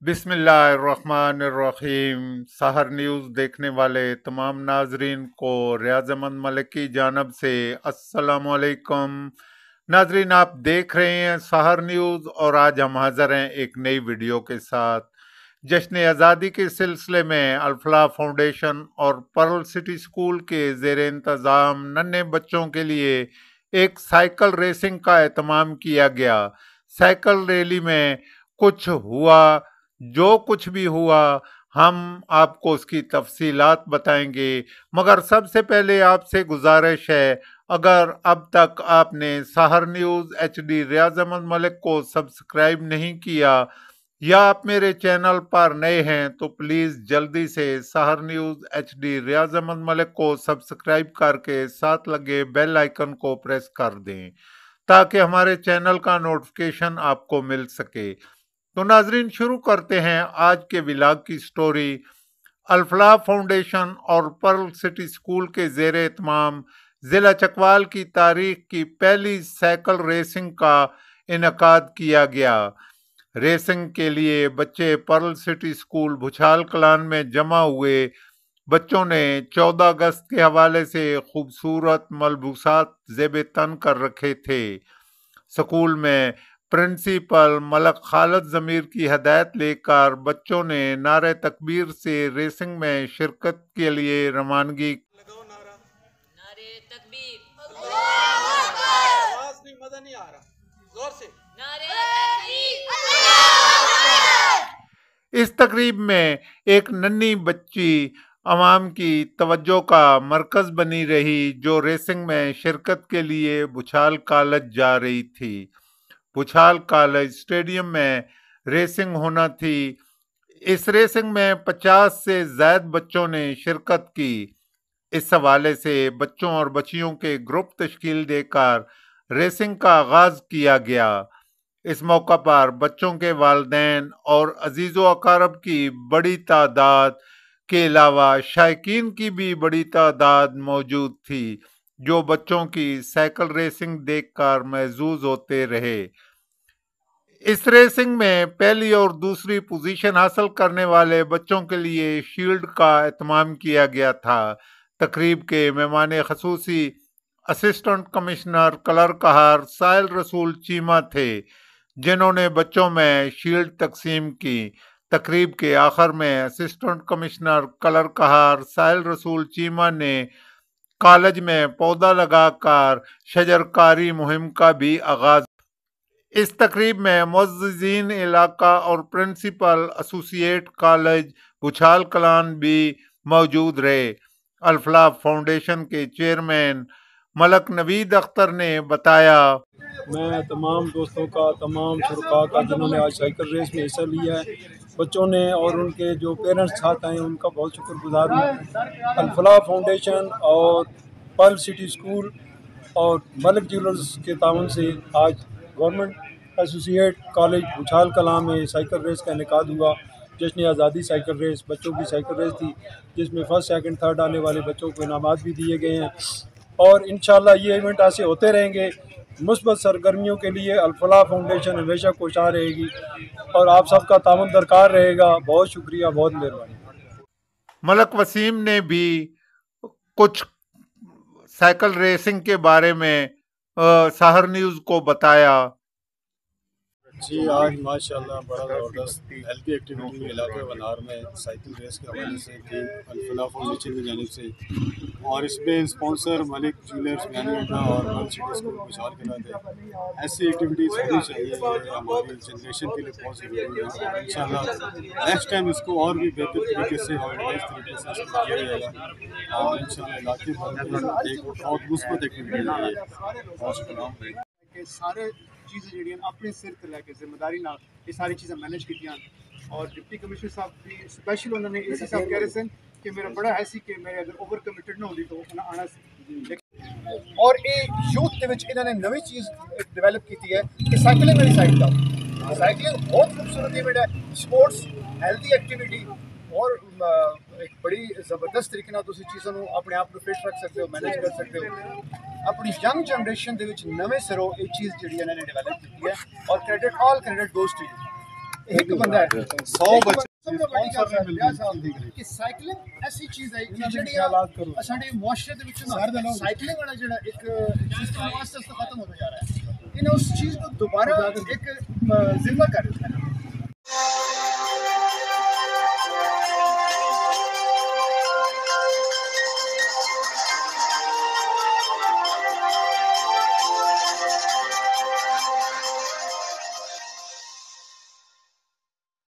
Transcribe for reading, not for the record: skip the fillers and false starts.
बिस्मिल्लाहिर्रहमानिर्रहीम। सहर न्यूज़ देखने वाले तमाम नाजरीन को रियाज अहमद मलिक की जानब से अस्सलामु अलैकुम। नाजरीन, आप देख रहे हैं सहर न्यूज़ और आज हम हाजिर हैं एक नई वीडियो के साथ। जश्न आज़ादी के सिलसिले में अल-फलाह फाउंडेशन और पर्ल सिटी स्कूल के ज़ेर इंतज़ाम नन्हे बच्चों के लिए एक साइकिल रेसिंग का एहतमाम किया गया। साइकिल रैली में कुछ हुआ, जो कुछ भी हुआ हम आपको उसकी तफसीलात बताएंगे, मगर सबसे पहले आपसे गुजारिश है, अगर अब तक आपने सहर न्यूज़ HD रियाज अहमद मलिक को सब्सक्राइब नहीं किया या आप मेरे चैनल पर नए हैं तो प्लीज़ जल्दी से सहर न्यूज़ HD रियाज अहमद मलिक को सब्सक्राइब करके साथ लगे बेल आइकन को प्रेस कर दें ताकि हमारे चैनल का नोटिफिकेशन आपको मिल सके। तो नाजरीन, शुरू करते हैं आज के व्लॉग की स्टोरी। अल-फलाह फाउंडेशन और पर्ल सिटी स्कूल के ज़ेर एहतमाम ज़िला चकवाल की तारीख की पहली साइकिल रेसिंग का इनेकाद किया गया। रेसिंग के लिए बच्चे पर्ल सिटी स्कूल भुछाल कलान में जमा हुए। बच्चों ने 14 अगस्त के हवाले से खूबसूरत मलबूसात ज़ेब तन कर रखे थे। स्कूल में प्रिंसिपल मलक खालिद ज़मीर की हदायत लेकर बच्चों ने नारे तकबीर से रेसिंग में शिरकत के लिए रवानगी। लगाओ नारा। नारे तकबीर, अल्लाहू अकबर। आवाज नहीं, मजा नहीं आ रहा, जोर से। नारे तकबीर, इस तकरीब में एक नन्ही बच्ची अवाम की तवज्जो का मरकज बनी रही, जो रेसिंग में शिरकत के लिए भुछाल कॉलेज जा रही थी। भुछाल कॉलेज स्टेडियम में रेसिंग होना थी। इस रेसिंग में 50 से ज्यादा बच्चों ने शिरकत की। इस हवाले से बच्चों और बच्चियों के ग्रुप तश्कील देकर रेसिंग का आगाज किया गया। इस मौका पर बच्चों के वालिदैन और अजीज़ो अकारब की बड़ी तादाद के अलावा शायकीन की भी बड़ी तादाद मौजूद थी, जो बच्चों की साइकिल रेसिंग देखकर महजूज होते रहे। इस रेसिंग में पहली और दूसरी पोजीशन हासिल करने वाले बच्चों के लिए शील्ड का एहतमाम किया गया था। तकरीब के मेहमान खसूसी असिस्टेंट कमिश्नर कलरकहार साहिल रसूल चीमा थे, जिन्होंने बच्चों में शील्ड तकसीम की। तकरीब के आखिर में असिस्टेंट कमिश्नर कलरकहार साहिल रसूल चीमा ने कॉलेज में पौधा लगाकर शजरकारी मुहिम का भी आगाज। इस तकरीब में मुअज़्ज़िज़ीन इलाका और प्रिंसिपल एसोसिएट कॉलेज भुछाल कलान भी मौजूद रहे। अल-फलाह फाउंडेशन के चेयरमैन मलक नवीद अख्तर ने बताया, मैं तमाम दोस्तों का, तमाम शुरका का जिन्होंने आज साइकिल रेस में हिस्सा लिया है, बच्चों ने और उनके जो पेरेंट्स साथ आए, उनका बहुत शुक्रगुजार हूँ। अल-फलाह फाउंडेशन और पर्ल सिटी स्कूल और मलिक ज्वेलर्स के ताउन से आज गवर्नमेंट एसोसिएट कॉलेज भुछाल कलां में साइकिल रेस का इनेकाद हुआ। जश्न आज़ादी साइकिल रेस बच्चों की साइकिल रेस थी, जिसमें फर्स्ट सेकंड थर्ड आने वाले बच्चों को इनामात भी दिए गए हैं और इंशाल्लाह ये इवेंट ऐसे होते रहेंगे। मुस्बत सरगर्मियों के लिए अल-फलाह फाउंडेशन हमेशा कोशां रहेगी और आप सबका ताउन दरकार रहेगा। बहुत शुक्रिया, बहुत मेहरबानी। मलक वसीम ने भी कुछ साइकिल रेसिंग के बारे में सहर न्यूज़ को बताया। जी, आज माशाल्लाह बड़ा ज़बरदस्त हेल्थी एक्टिविटी इलाके वनार में साइकिल रेस के हवाले से थी अल-फलाह फाउंडेशन की जानिब से, और इसमें स्पॉन्सर मलिक ज्वेलर्स मैनेजमेंट और पर्ल सिटी स्कूल भुछाल के नाते ऐसी एक्टिविटीज़ होनी चाहिए, ये हमारी जनरेशन के लिए बहुत ज़रूरी है। इंशाल्लाह नेक्स्ट टाइम इसको और भी बेहतर तरीके से ऑर्गेनाइज तरीके से इसको किया जाएगा और इंशाल्लाह इलाके भर में एक बहुत मुस्बत एक्टिविटी है। बहुत शुक्रिया। कि सारे चीज़ें जी अपने सिर ते लैके जिम्मेदारी नाल ये सारी चीज़ें मैनेज कीतियां और डिप्टी कमिश्नर साहब भी स्पैशल उन्होंने एसी साहब कह रहे सन कि मेरा बड़ा है सी कि मेरे अगर ओवर कमिटेड ना होती तो उन्हें आना सी। और ये यूथ के विच इन्होंने नवी चीज़ डेवलप की है कि साइकिलिंग वाली साइड का साइकिलिंग बहुत खूबसूरत इवेंट है, स्पोर्ट्स हेल्थी एक्टिविटी और एक बड़ी ज़बरदस्त तरीके नाल तुसीं चीज़ों को अपने आप को फिट रख सकते हो, मैनेज कर सकते हो। अपनी यंग जनरेशन के नवे सिरों ये चीज़ जी इन्होंने डेवलप की है और credit all credit goes to you. ایک بندہ ہے 100 بچے سب ਤੋਂ ਵੱਡੀ ਗੱਲ ਹੈ ਕਿ ਸਾਈਕਲਿੰਗ ਐਸੀ ਚੀਜ਼ ਹੈ ਕਿ ਜਿਹੜੀ ਸਾਡੇ ਮੁਆਸ਼ਰੇ ਦੇ ਵਿੱਚ ਨਾ ਸਾਈਕਲਿੰਗ ਵਾਲਾ ਜਿਹੜਾ ਇੱਕ ਸਿਸਟਮ ਵਾਸਤੇ ਖਤਮ ਹੋਦਾ ਜਾ ਰਿਹਾ ਹੈ ਇਹਨਾਂ ਉਸ ਚੀਜ਼ ਨੂੰ ਦੁਬਾਰਾ ਇੱਕ ਜ਼ਿੰਦਾ ਕਰ ਦਿੱਤਾ